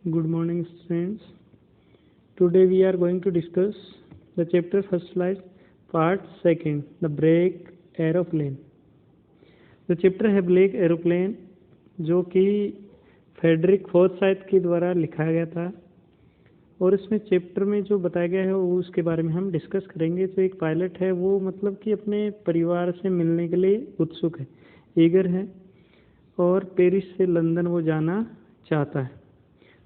Good morning, students. Today we are going to discuss the chapter first slide, part second, the Blake aeroplane. The chapter है black aeroplane, जो कि Frederick फॉर्साइथ के द्वारा लिखा गया था, और इसमें चैप्टर में जो बताया गया है वो उसके बारे में हम डिस्कस करेंगे। जो एक पायलट है वो मतलब कि अपने परिवार से मिलने के लिए उत्सुक है, ईगर है, और पेरिस से लंदन वो जाना चाहता है,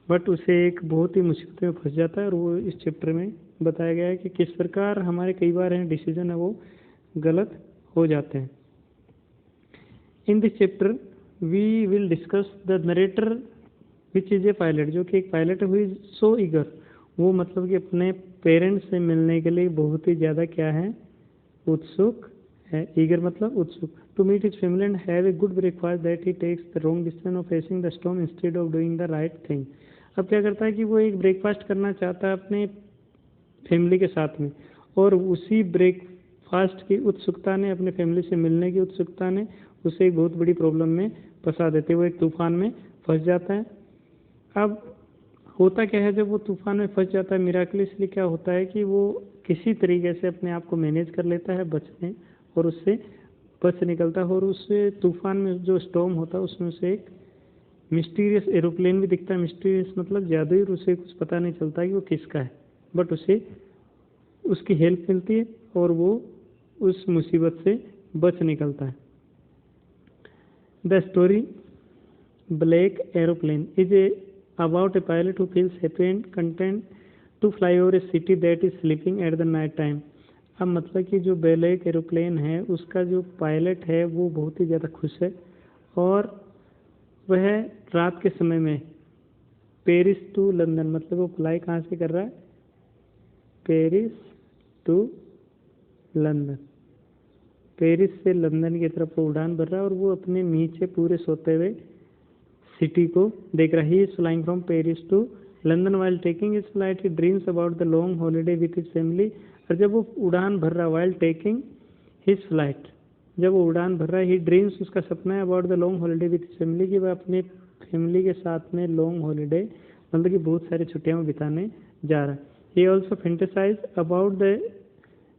बट उसे एक बहुत ही मुसीबत में फंस जाता है। और वो इस चैप्टर में बताया गया है कि किस प्रकार हमारे कई बार हैं डिसीजन है वो गलत हो जाते हैं। In this chapter we will discuss the narrator which is a pilot, जो कि एक पायलट है, हुई सो ईगर, वो मतलब कि अपने पेरेंट्स से मिलने के लिए बहुत ही ज़्यादा क्या है, उत्सुक है। ईगर मतलब उत्सुक। To meet his family and have a good breakfast that he takes the wrong decision of facing the storm instead of doing the right thing. अब क्या करता है कि वो एक ब्रेकफास्ट करना चाहता है अपने फैमिली के साथ में, और उसी ब्रेकफास्ट की उत्सुकता ने, अपने फैमिली से मिलने की उत्सुकता ने उसे एक बहुत बड़ी प्रॉब्लम में फंसा देते, वो एक तूफान में फंस जाता है। अब होता क्या है, जब वो तूफान में फंस जाता है, मिराकलियसली क्या होता है कि वो किसी तरीके से अपने आप को मैनेज कर लेता है बचने, और उससे बच निकलता है। और उससे तूफान में जो स्टॉर्म होता है उसमें से एक मिस्टीरियस एरोप्लेन भी दिखता है। मिस्टीरियस मतलब जादुई, और उसे कुछ पता नहीं चलता कि वो किसका है, बट उसे उसकी हेल्प मिलती है और वो उस मुसीबत से बच निकलता है। The story black aeroplane is a about a pilot who feels happy and content to fly over a city that is sleeping at the night time. अब मतलब कि जो ब्लैक एरोप्लेन है उसका जो पायलट है वो बहुत ही ज़्यादा खुश है, और वह रात के समय में पेरिस टू लंदन, मतलब वो फ्लाई कहाँ से कर रहा है, पेरिस टू लंदन, पेरिस से लंदन की तरफ वो उड़ान भर रहा है, और वो अपने नीचे पूरे सोते हुए सिटी को देख रहा है। He is flying from Paris to London while taking his flight he dreams about the long holiday with his family. और जब वो उड़ान भर रहा है, वाइल टेकिंग हिज फ्लाइट, जब वो उड़ान भर रहा है, ही ड्रीम्स, उसका सपना है, about the long holiday with his family, कि वह अपने फैमिली के साथ में लॉन्ग हॉलीडे मतलब कि बहुत सारी छुट्टियां बिताने जा रहा है। He also fantasize about the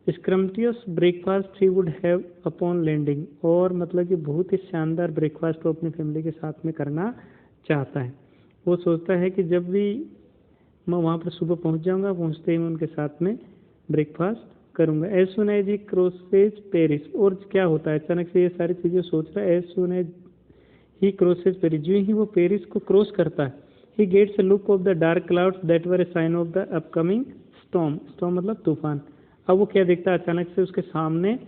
scrumptious breakfast he would have upon landing, और मतलब कि बहुत ही शानदार ब्रेकफास्ट वो अपनी फैमिली के साथ में करना चाहता है। वो सोचता है कि जब भी मैं वहाँ पर सुबह पहुँच जाऊँगा, पहुँचते ही मैं उनके साथ में ब्रेकफास्ट करूँगा। As soon as he crosses Paris, और क्या होता है, अचानक से ये सारी चीज़ें सोच रहा है। As soon as he crosses Paris, जो ही वो पेरिस को क्रॉस करता है, he gets a look of the dark clouds that were a sign of the upcoming storm. Storm मतलब तूफान। अब वो क्या देखता है, अचानक से उसके सामने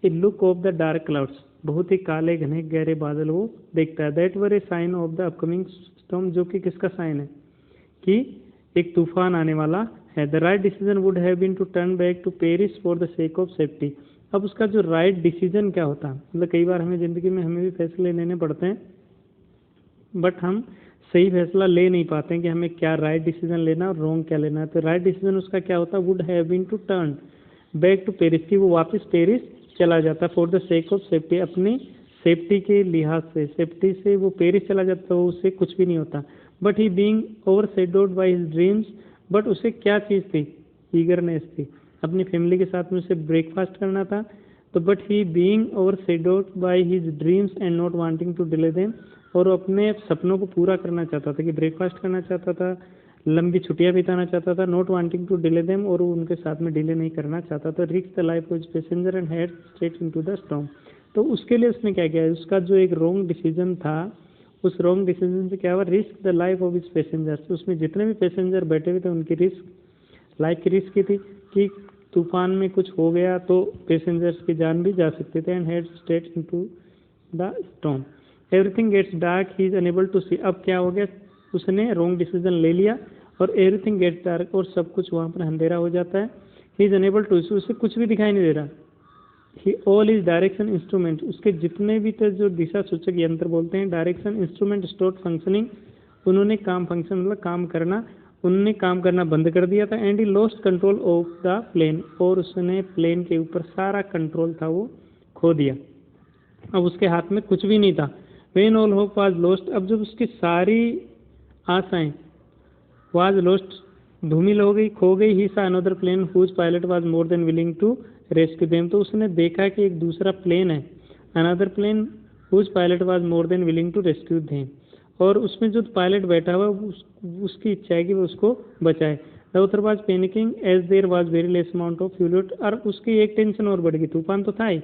a look of the dark clouds, बहुत ही काले घने गहरे बादल वो देखता है। That were a sign of the upcoming storm, जो कि किसका साइन है, कि एक तूफान आने वाला है। The right decision would have been to turn back to Paris for the sake of safety. अब उसका जो राइट डिसीजन क्या होता है, मतलब कई बार हमें ज़िंदगी में हमें भी फैसले लेने पड़ते हैं, बट हम सही फैसला ले नहीं पाते हैं कि हमें क्या राइट डिसीजन लेना और रॉन्ग क्या लेना है। तो राइट डिसीजन उसका क्या होता है, would have been to turn back to Paris, की वो वापस पेरिस चला जाता for the sake of safety, अपनी सेफ्टी के लिहाज से, सेफ्टी से वो पेरिस चला जाता, वो उससे कुछ भी नहीं होता। But he being overshadowed by his dreams, but उसे क्या चीज़ थी, ईगरनेस थी, अपनी फैमिली के साथ में उसे ब्रेकफास्ट करना था। तो but he being overshadowed by his dreams and not wanting to delay them, और अपने सपनों को पूरा करना चाहता था, कि ब्रेकफास्ट करना चाहता था, लंबी छुट्टियां बिताना चाहता था, not wanting to delay them, और वो उनके साथ में डिले नहीं करना चाहता था। Risk the life of passenger and head straight into the storm. तो उसके लिए उसने क्या किया, उसका जो एक रॉन्ग डिसीजन था, उस रॉन्ग डिसीजन से क्या हुआ, risk the life of is passengers, उसमें जितने भी पैसेंजर बैठे हुए थे उनकी रिस्क, लाइफ की रिस्क की थी, कि तूफान में कुछ हो गया तो पैसेंजर्स की जान भी जा सकते थे। And head straight into the storm, everything gets dark, he is unable to see. अब क्या हो गया, उसने रॉन्ग डिसीजन ले लिया और एवरीथिंग गेट्स डार्क, और सब कुछ वहाँ पर अंधेरा हो जाता है। ही इज अनेबल टू सी, उसे कुछ भी दिखाई नहीं दे रहा। ही ऑल इज डायरेक्शन इंस्ट्रूमेंट, उसके जितने भी थे जो दिशा सूचक यंत्र बोलते हैं, डायरेक्शन इंस्ट्रूमेंट स्टॉप फंक्शनिंग, उन्होंने काम फंक्शन मतलब काम करना, उन्होंने काम करना बंद कर दिया था। And he lost control of the plane, और उसने प्लेन के ऊपर सारा कंट्रोल था वो खो दिया। अब उसके हाथ में कुछ भी नहीं था। When all hope was lost, अब जब उसकी सारी आशाएं वाज लॉस्ट, धूमिल हो गई, खो गई। He saw another plane whose pilot was more than willing to rescue them, तो उसने देखा कि एक दूसरा प्लेन है, another plane whose pilot was more than willing to rescue them, और उसमें जो पायलट बैठा हुआ उसकी इच्छा है कि वो उसको बचाए। The author was panicking as there was very less amount of fuel, और उसकी एक टेंशन और बढ़ गई, तूफान तो था ही,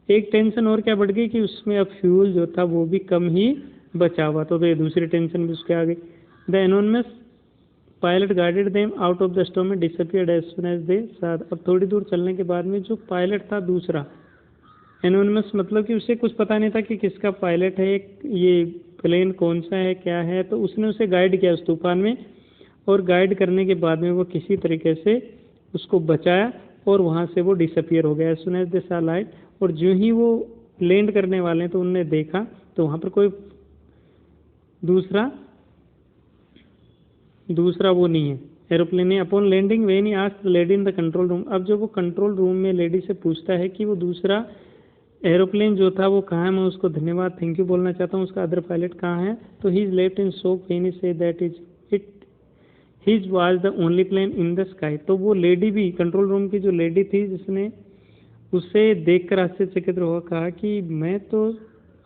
एक टेंशन और क्या बढ़ गई कि उसमें अब फ्यूल जो था वो भी कम ही बचा हुआ, तो ये दूसरी टेंशन भी उसके आ गई। The anonymous pilot guided them out of the storm and disappeared as soon as they साथ। अब थोड़ी दूर चलने के बाद में जो पायलट था दूसरा, एनोनिमस मतलब कि उसे कुछ पता नहीं था कि किसका पायलट है, ये प्लेन कौन सा है, क्या है, तो उसने उसे गाइड किया उस तूफान में, और गाइड करने के बाद में वो किसी तरीके से उसको बचाया और वहाँ से वो डिसअपियर हो गया। एज सून एज दे सा लाइट, और जो ही वो लैंड करने वाले हैं तो उनने देखा तो वहाँ पर कोई दूसरा वो नहीं है, एरोप्लेन है। Upon landing when he asked the lady in the control room, अब जब वो कंट्रोल रूम में लेडी से पूछता है कि वो दूसरा एरोप्लेन जो था वो कहाँ है, मैं उसको धन्यवाद थैंक यू बोलना चाहता हूँ, उसका अदर पायलट कहाँ है, तो he is left in shock when he say that is it his was the only plane in the sky. तो वो लेडी भी, कंट्रोल रूम की जो लेडी थी जिसने उसे देखकर आश्चर्यचकित हुआ, कहा कि मैं तो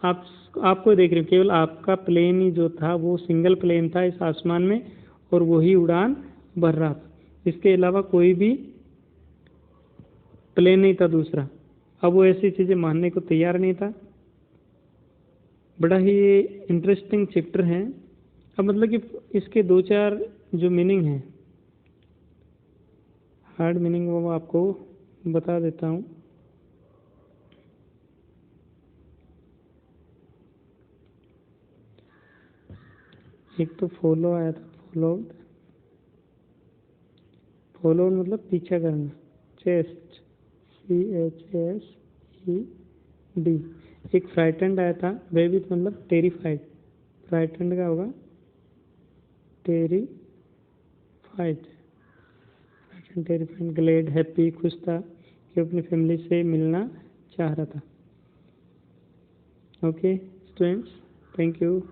आपको देख रही हूँ, केवल आपका प्लेन ही जो था वो सिंगल प्लेन था इस आसमान में, और वही उड़ान भर रहा था, इसके अलावा कोई भी प्लेन नहीं था दूसरा। अब वो ऐसी चीज़ें मानने को तैयार नहीं था। बड़ा ही इंटरेस्टिंग चैप्टर है। अब मतलब कि इसके दो चार जो मीनिंग हैं, हार्ड मीनिंग, वो आपको बता देता हूँ। एक तो फॉलो आया था, फॉलो मतलब पीछा करना, चेस्ट, CHSED। एक फ्राइटेंड आया था, वेबिट मतलब टेरिफाइड, फ्राइटेंड का होगा टेरिफाइड, टेरिफाइड। ग्लेड हैप्पी, खुश था कि अपनी फैमिली से मिलना चाह रहा था। Okay students, thank you.